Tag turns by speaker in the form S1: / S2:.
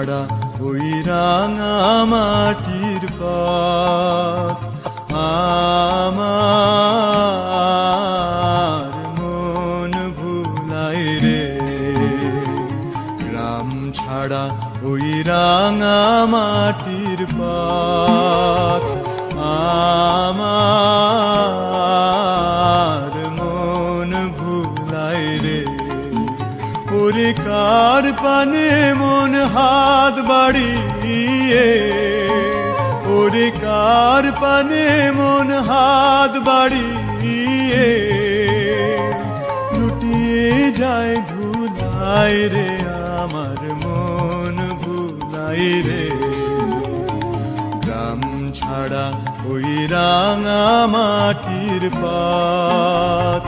S1: ছাড়া ওই রাঙা মাটির পথ আমার মন ভুলায় রে। গ্রাম ছাড়া ওই রাঙা মাটির পথ আমার মন ভুলায় রে। ওরে কার পানে মন হাত বাড়িয়ে, ওরে কার পানে মন হাত বাড়িয়ে লুটিয়ে যায় ধুলায় রে। আমার মন ভুলায় রে। গ্রাম ছাড়া ওই রাঙা মাটির পথ